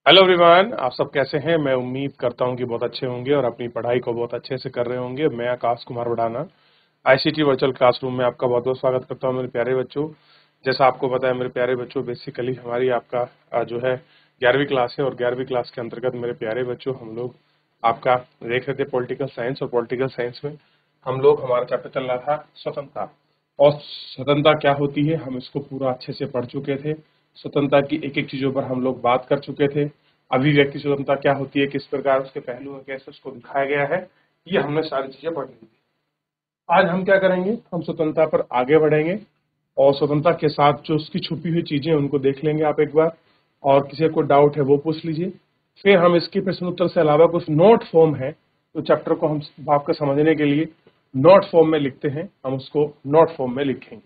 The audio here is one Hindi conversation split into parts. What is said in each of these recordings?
हेलो एवरीवन, आप सब कैसे हैं। मैं उम्मीद करता हूं कि बहुत अच्छे होंगे और अपनी पढ़ाई को बहुत अच्छे से कर रहे होंगे। मैं Akash Kumar वडाना ICT virtual classroom में आपका बहुत बहुत स्वागत करता हूं मेरे प्यारे बच्चों। जैसा आपको पता है मेरे प्यारे बच्चों, बेसिकली हमारी आपका जो है 11वीं क्लास है और 11वीं क्लास के अंतर्गत मेरे प्यारे बच्चों हम लोग आपका देख रहे थे पॉलिटिकल साइंस। और पॉलिटिकल साइंस में हम लोग हमारा चैप्टर चल रहा था स्वतंत्रता। और स्वतंत्रता क्या होती है हम इसको पूरा अच्छे से पढ़ चुके थे। स्वतंत्रता की एक एक चीजों पर हम लोग बात कर चुके थे। अभिव्यक्ति स्वतंत्रता क्या होती है, किस प्रकार उसके पहलू है, कैसे उसको दिखाया गया है, ये हमने सारी चीजें पढ़ ली थी। आज हम क्या करेंगे, हम स्वतंत्रता पर आगे बढ़ेंगे और स्वतंत्रता के साथ जो उसकी छुपी हुई चीजें उनको देख लेंगे आप एक बार। और किसी को डाउट है वो पूछ लीजिए। फिर हम इसके प्रश्न उत्तर से अलावा कुछ नोट फॉर्म है तो चैप्टर को हम आपको समझने के लिए नोट फॉर्म में लिखते हैं, हम उसको नोट फॉर्म में लिखेंगे।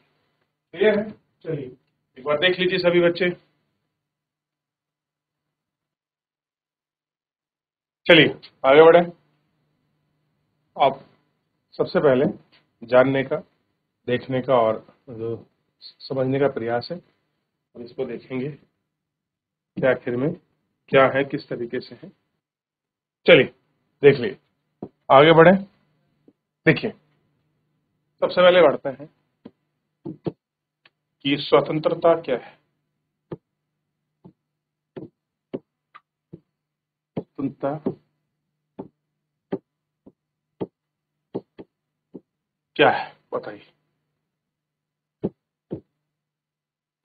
क्लियर है? चलिए एक बार देख लीजिए सभी बच्चे। चलिए आगे बढ़े। आप सबसे पहले जानने का, देखने का और जो समझने का प्रयास है, हम इसको देखेंगे कि आखिर में क्या है, किस तरीके से है। चलिए देख लिए, आगे बढ़े। देखिए सबसे पहले बढ़ते हैं कि स्वतंत्रता क्या है। स्वतंत्रता क्या है बताइए,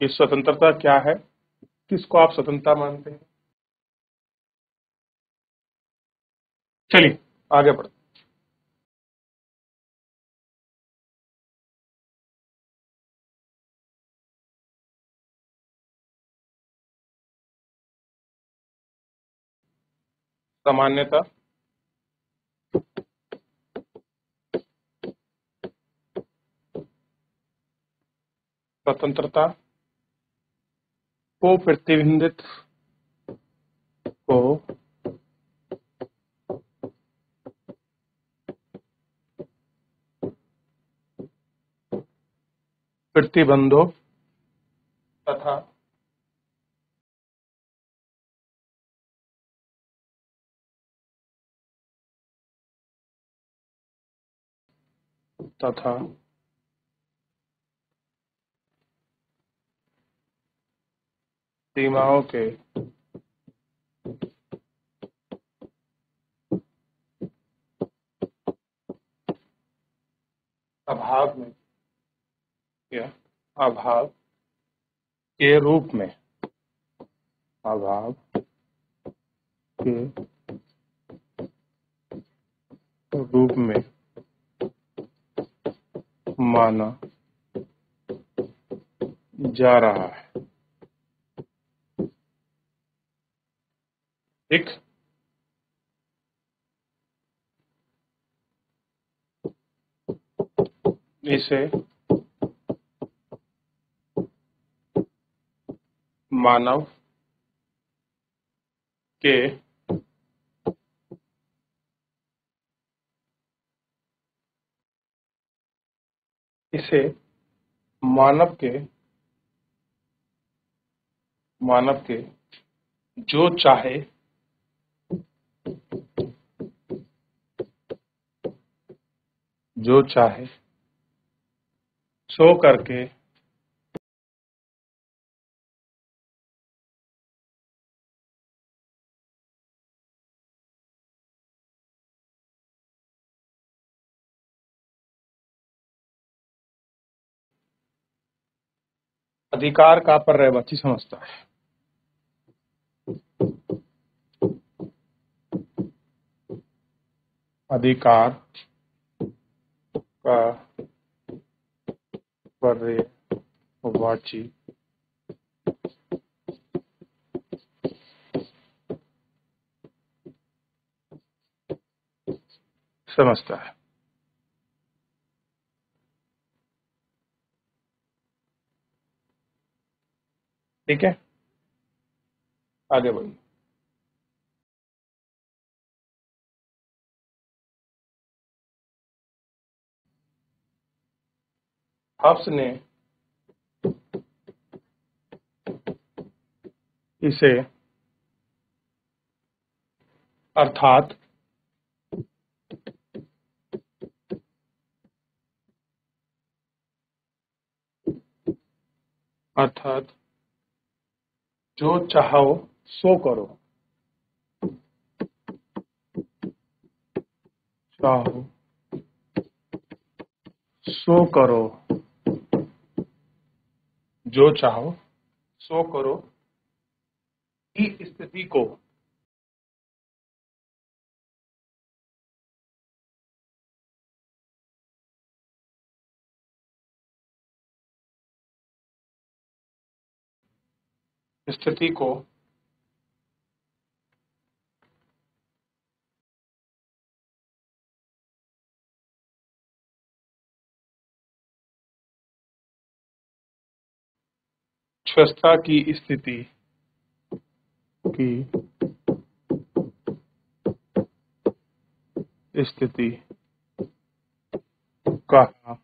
कि स्वतंत्रता क्या है, किसको आप स्वतंत्रता मानते हैं। चलिए आगे बढ़ते। सामान्यता स्वतंत्रता को प्रतिबंधित को प्रतिबंधों तथा तथा सीमाओं के अभाव में या अभाव के रूप में, अभाव के रूप में माना जा रहा है। ठीक, इसे मानव के इसे मानव के जो चाहे जो चाहे सो करके अधिकार का पर रह बच्ची समझता है। अधिकार का पर्यायवाची समझता है। ठीक है, आगे बढ़िए। हब्स ने इसे अर्थात अर्थात जो चाहो सो करो, चाहो सो करो, जो चाहो सो करो की स्थिति को स्थिति को स्वस्थता की स्थिति की स्थिति कहा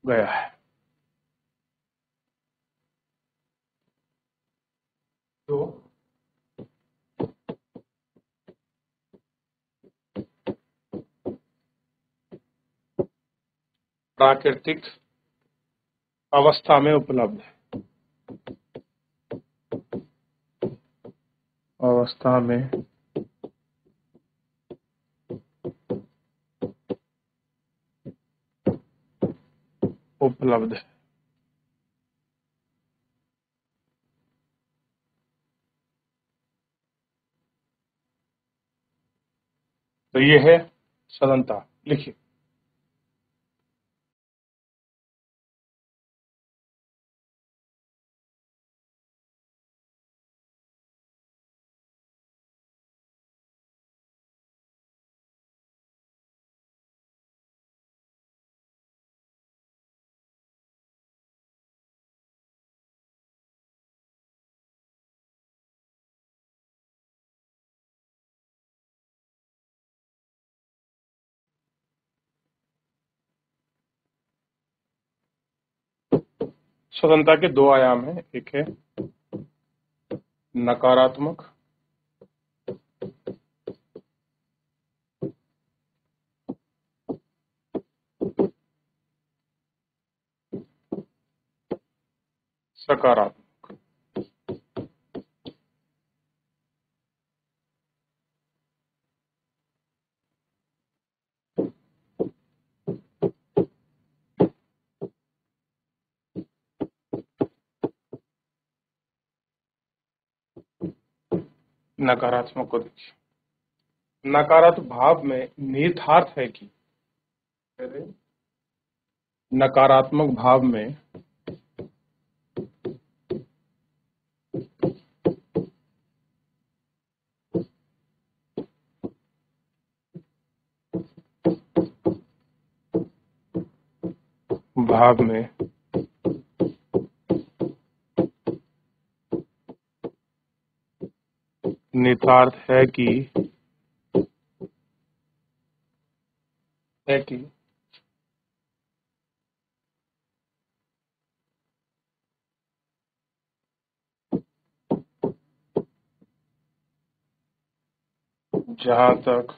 गया है। तो प्राकृतिक अवस्था में उपलब्ध है, अवस्था में उपलब्ध है। तो ये है सदनता। लिखिए। स्वतंत्रता के दो आयाम हैं, एक है नकारात्मक सकारात्मक। नकारात्मक को देखिए। नकारात्मक भाव में निहितार्थ है कि नकारात्मक भाव में भाव में निहितार्थ है कि जहां तक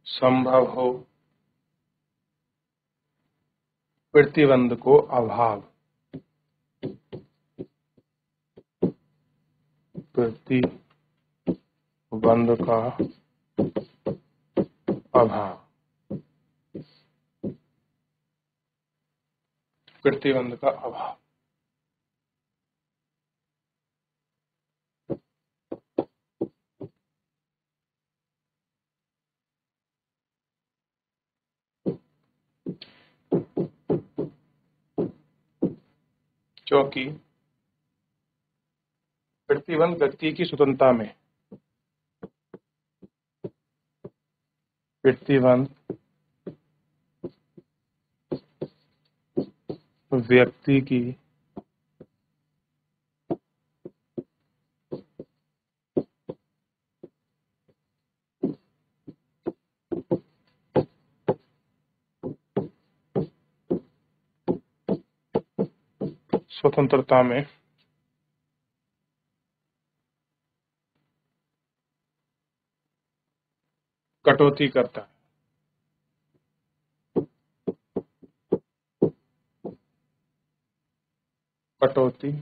संभव हो प्रतिबंध को अभाव, प्रतिबंध का अभाव, प्रतिबंध का अभाव। क्योंकि प्रतिबंध व्यक्ति की स्वतंत्रता में, प्रतिबंध व्यक्ति की स्वतंत्रता में कटौती करता है। कटौती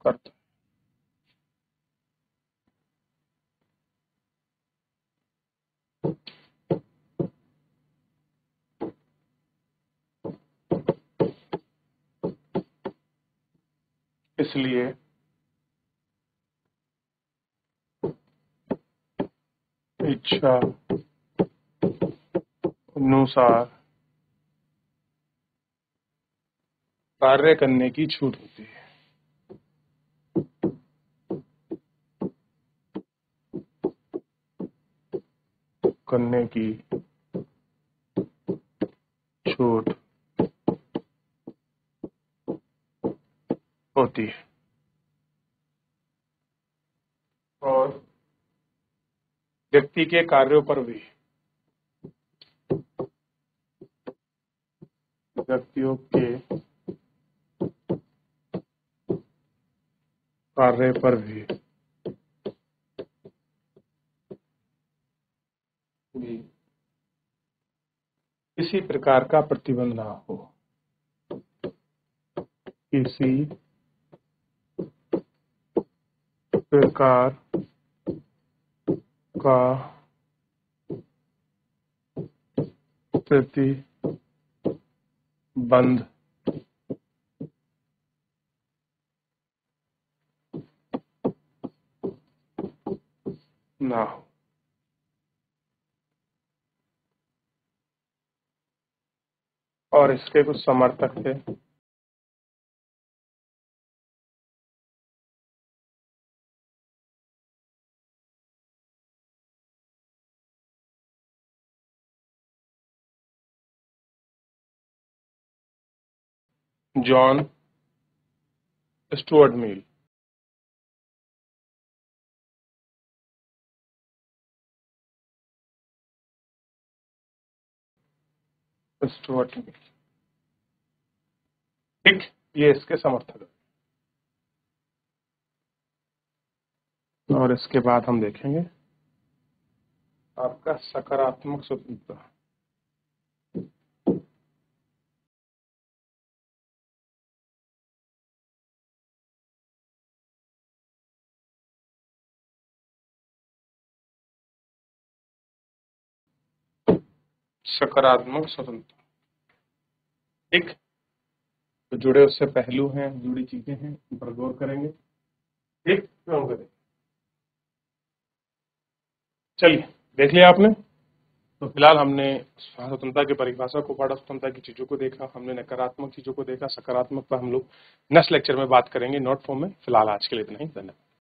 करता है। इसलिए इच्छा अनुसार कार्य करने की छूट होती है। करने की छूट होती है। और व्यक्ति के कार्यों पर भी, व्यक्तियों के कार्य पर भी किसी प्रकार का प्रतिबंध ना हो। किसी प्रकार का प्रतिबंध ना हो। और इसके कुछ समर्थक थे। John Stuart Mill, Stuart Mill, ठीक, ये इसके समर्थक है। और इसके बाद हम देखेंगे आपका सकारात्मक स्वतंत्रता। सकारात्मक स्वतंत्रता, ठीक, तो जुड़े उससे पहलू हैं, जुड़ी चीजें हैं, उन पर गौर करेंगे। ठीक, क्यों करें। चलिए, देख लिया आपने। तो फिलहाल हमने स्वतंत्रता की परिभाषा को पढ़ा, स्वतंत्रता की चीजों को देखा, हमने नकारात्मक चीजों को देखा, सकारात्मक पर हम लोग नेक्स्ट लेक्चर में बात करेंगे नोट फॉर्म में। फिलहाल आज के लिए इतना ही, धन्यवाद।